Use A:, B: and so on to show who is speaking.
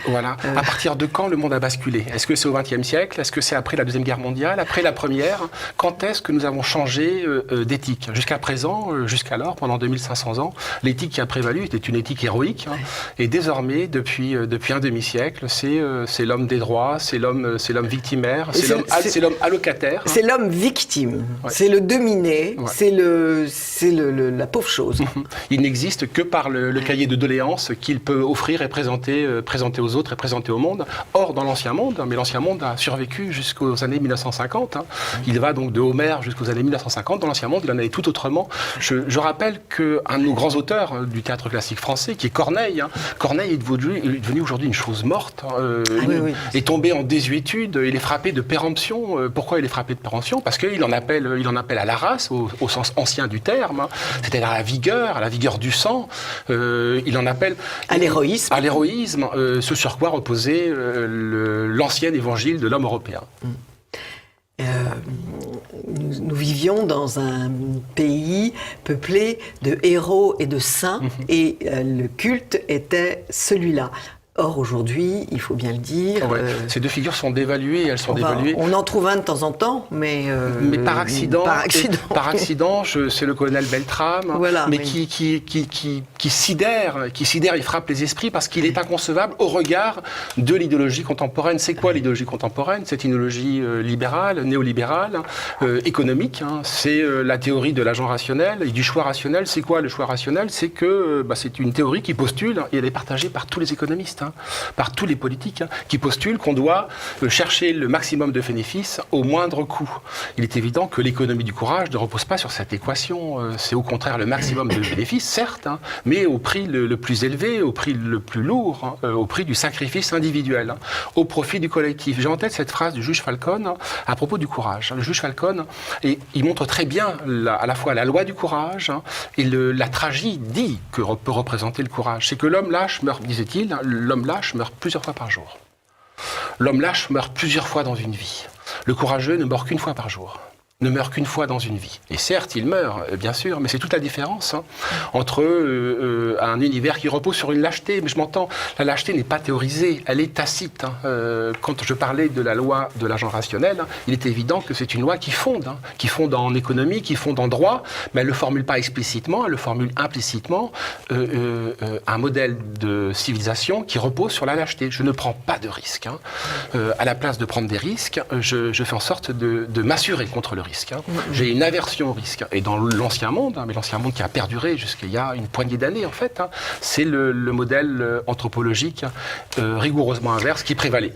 A: Voilà. À partir de quand le monde a basculé? Est-ce que c'est au XXe siècle? Est-ce que c'est après la Deuxième Guerre mondiale? Après la Première? Quand est-ce que nous avons changé d'éthique? Jusqu'à présent, jusqu'alors, pendant 2500 ans, l'éthique qui a prévalu était une éthique héroïque. Hein, et désormais, depuis un demi-siècle, c'est l'homme des droits, c'est l'homme victimaire, c'est l'homme allocataire.
B: C'est l'homme victime, c'est le dominé, c'est la pauvre chose.
A: Il n'existe que par le cahier de doléances qu'il peut offrir et présenter aux autres et présenter au monde. Or, dans l'Ancien Monde, mais l'Ancien Monde a survécu jusqu'aux années 1950, hein, il va donc de Homère jusqu'aux années 1950, dans l'Ancien Monde, il en allait tout autrement. Je rappelle qu'un de nos grands auteurs du théâtre classique français, qui est Corneille, hein, Corneille est devenu aujourd'hui une chose morte, est tombé en désuétude, il est frappé de péremption. Pourquoi il est frappé de péremption? Parce qu'il en appelle à la race, au sens ancien du terme, hein, c'est-à-dire à la vigueur du sang, il en appelle
B: à l'héroïsme.
A: À l'héroïsme, ce sur quoi reposait l'ancien évangile de l'homme européen.
B: Nous vivions dans un pays peuplé de héros et de saints, et le culte était celui-là. Or, aujourd'hui, il faut bien le dire...
A: Ces deux figures sont dévaluées, elles sont dévaluées.
B: On en trouve un de temps en temps, mais
A: par accident. Par accident, c'est le colonel Beltrame, mais qui sidère, il frappe les esprits parce qu'il est inconcevable au regard de l'idéologie contemporaine. C'est quoi l'idéologie contemporaine? C'est une idéologie libérale, néolibérale, économique. Hein. C'est la théorie de l'agent rationnel et du choix rationnel. C'est quoi le choix rationnel? C'est que c'est une théorie qui postule, et elle est partagée par tous les économistes, par tous les politiques, qui postulent qu'on doit chercher le maximum de bénéfices au moindre coût. Il est évident que l'économie du courage ne repose pas sur cette équation. C'est au contraire le maximum de bénéfices, certes, mais au prix le plus élevé, au prix le plus lourd, au prix du sacrifice individuel, au profit du collectif. J'ai en tête cette phrase du juge Falcone à propos du courage. Le juge Falcone, il montre très bien à la fois la loi du courage et la tragédie que peut représenter le courage. C'est que l'homme lâche meurt, disait-il, l'homme lâche meurt plusieurs fois par jour. L'homme lâche meurt plusieurs fois dans une vie. Le courageux ne meurt qu'une fois par jour. Ne meurt qu'une fois dans une vie. Et certes, il meurt, bien sûr, mais c'est toute la différence entre un univers qui repose sur une lâcheté. Mais je m'entends, la lâcheté n'est pas théorisée, elle est tacite. Quand je parlais de la loi de l'agent rationnel, il est évident que c'est une loi qui fonde en économie, qui fonde en droit, mais elle ne le formule pas explicitement, elle le formule implicitement, un modèle de civilisation qui repose sur la lâcheté. Je ne prends pas de risques. À la place de prendre des risques, je fais en sorte de m'assurer contre le risque. J'ai une aversion au risque. Et dans l'Ancien Monde, mais l'Ancien Monde qui a perduré jusqu'il y a une poignée d'années, en fait, c'est le modèle anthropologique rigoureusement inverse qui prévalait.